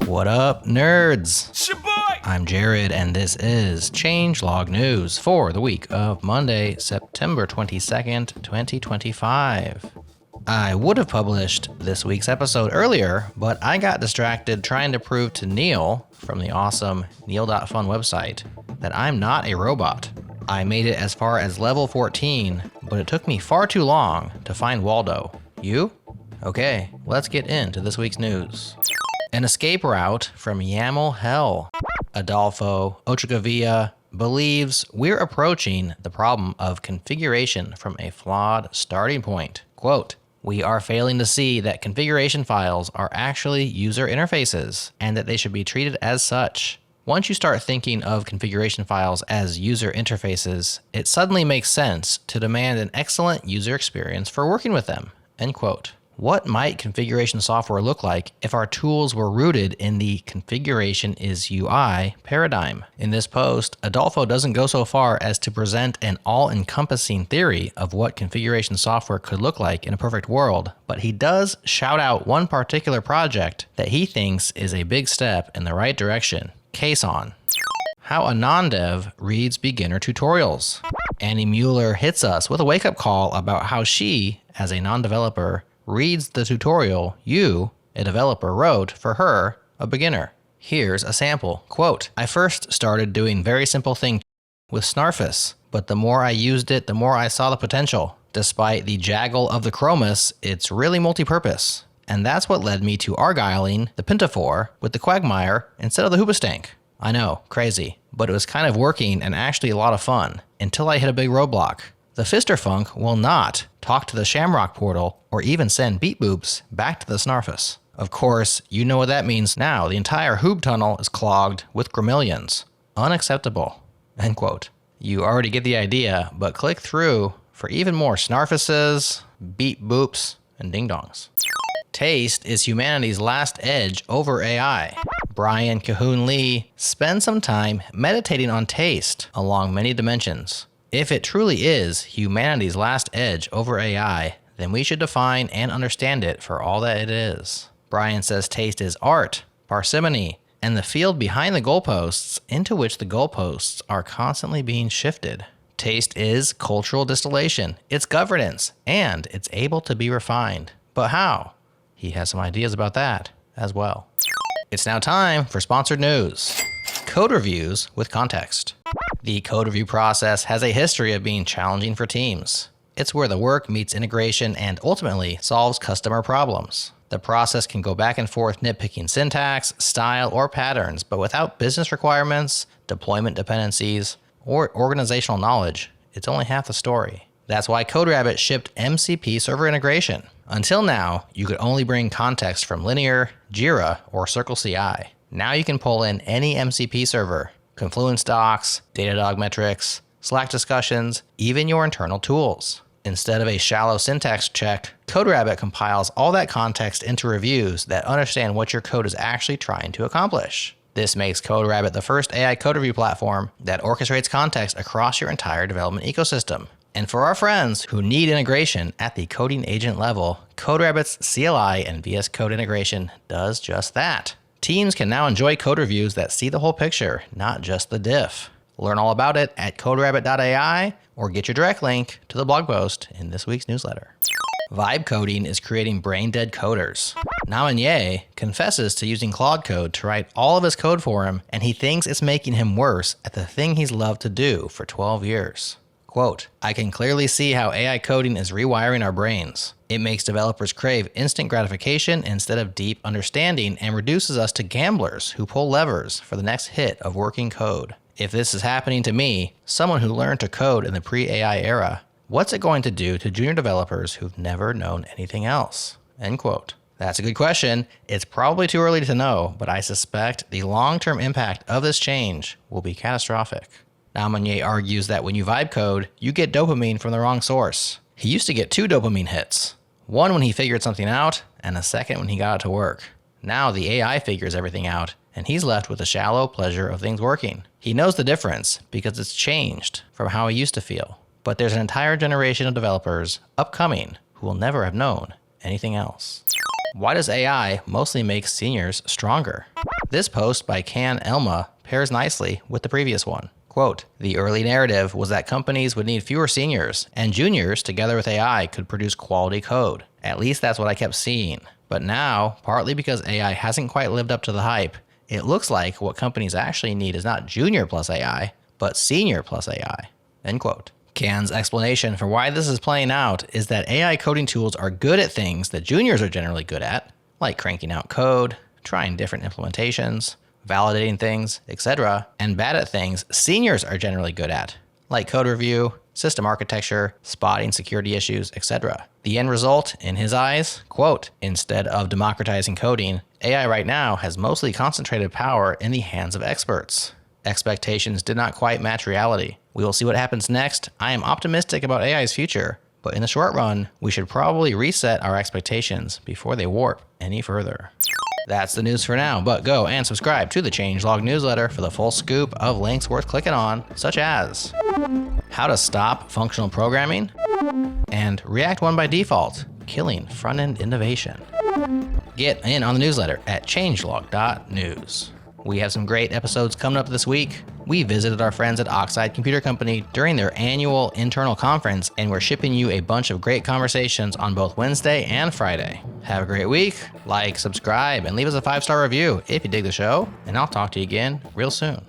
What up, nerds? Shaboy! I'm Jared, and this is Changelog News for the week of Monday, September 22nd, 2025. I would have published this week's episode earlier, but I got distracted trying to prove to Neil from the awesome Neil.fun website that I'm not a robot. I made it as far as level 14, but it took me far too long to find Waldo. You? Okay, let's get into this week's news. An escape route from YAML hell. Adolfo Ochagavia believes we're approaching the problem of configuration from a flawed starting point. Quote, "We are failing to see that configuration files are actually user interfaces and that they should be treated as such. Once you start thinking of configuration files as user interfaces, it suddenly makes sense to demand an excellent user experience for working with them." End quote. What might configuration software look like if our tools were rooted in the configuration is UI paradigm? In this post, Adolfo doesn't go so far as to present an all-encompassing theory of what configuration software could look like in a perfect world, but he does shout out one particular project that he thinks is a big step in the right direction: Cason. How a non-dev reads beginner tutorials. Annie Mueller hits us with a wake-up call about how she, as a non-developer, reads the tutorial you, a developer, wrote for her, a beginner. Here's a sample. Quote, "I first started doing very simple things with Snarfus, but the more I used it, the more I saw the potential. Despite the jaggle of the Chromis, it's really multi-purpose. And that's what led me to argyling the Pentafor with the Quagmire instead of the Hoobastank. I know, crazy, but it was kind of working and actually a lot of fun, until I hit a big roadblock. The Fisterfunk will not talk to the Shamrock portal or even send beat boops back to the Snarfus. Of course, you know what that means now. The entire Hoob tunnel is clogged with Gremillions. Unacceptable." End quote. You already get the idea, but click through for even more Snarfuses, beat boops, and ding-dongs. Taste is humanity's last edge over AI. Brian Cahoon Lee spends some time meditating on taste along many dimensions. If it truly is humanity's last edge over AI, then we should define and understand it for all that it is. Brian says taste is art, parsimony, and the field behind the goalposts into which the goalposts are constantly being shifted. Taste is cultural distillation, it's governance, and it's able to be refined. But how? He has some ideas about that as well. It's now time for sponsored news. Code reviews with context. The code review process has a history of being challenging for teams. It's where the work meets integration and ultimately solves customer problems. The process can go back and forth nitpicking syntax, style, or patterns, but without business requirements, deployment dependencies, or organizational knowledge, it's only half the story. That's why CodeRabbit shipped MCP server integration. Until now, you could only bring context from Linear, Jira, or CircleCI. Now you can pull in any MCP server, Confluence docs, Datadog metrics, Slack discussions, even your internal tools. Instead of a shallow syntax check, CodeRabbit compiles all that context into reviews that understand what your code is actually trying to accomplish. This makes CodeRabbit the first AI code review platform that orchestrates context across your entire development ecosystem. And for our friends who need integration at the coding agent level, CodeRabbit's CLI and VS Code integration does just that. Teams can now enjoy code reviews that see the whole picture, not just the diff. Learn all about it at coderabbit.ai or get your direct link to the blog post in this week's newsletter. Vibe coding is creating brain-dead coders. Namanye confesses to using Claude Code to write all of his code for him, and he thinks it's making him worse at the thing he's loved to do for 12 years. Quote, "I can clearly see how AI coding is rewiring our brains. It makes developers crave instant gratification instead of deep understanding and reduces us to gamblers who pull levers for the next hit of working code. If this is happening to me, someone who learned to code in the pre-AI era, what's it going to do to junior developers who've never known anything else?" End quote. That's a good question. It's probably too early to know, but I suspect the long-term impact of this change will be catastrophic. Namanye argues that when you vibe code, you get dopamine from the wrong source. He used to get 2 dopamine hits. One when he figured something out, and a second when he got it to work. Now the AI figures everything out, and he's left with the shallow pleasure of things working. He knows the difference because it's changed from how he used to feel. But there's an entire generation of developers upcoming who will never have known anything else. Why does AI mostly make seniors stronger? This post by Can Elma pairs nicely with the previous one. Quote, the early narrative was that companies would need fewer seniors, and juniors, together with AI, could produce quality code. At least that's what I kept seeing. But now, partly because AI hasn't quite lived up to the hype, it looks like what companies actually need is not junior plus AI, but senior plus AI. End quote. Can's explanation for why this is playing out is that AI coding tools are good at things that juniors are generally good at, like cranking out code, trying different implementations, validating things, etc., and bad at things seniors are generally good at, like code review, system architecture, spotting security issues, etc. The end result, in his eyes, quote, instead of democratizing coding, AI right now has mostly concentrated power in the hands of experts. Expectations did not quite match reality. We will see what happens next. I am optimistic about AI's future, but in the short run, we should probably reset our expectations before they warp any further. That's the news for now, but go and subscribe to the Changelog newsletter for the full scoop of links worth clicking on, such as how to stop functional programming and React 1 by default, killing front-end innovation. Get in on the newsletter at changelog.news. We have some great episodes coming up this week. We visited our friends at Oxide Computer Company during their annual internal conference, and we're shipping you a bunch of great conversations on both Wednesday and Friday. Have a great week. Like, subscribe, and leave us a 5-star review if you dig the show, and I'll talk to you again real soon.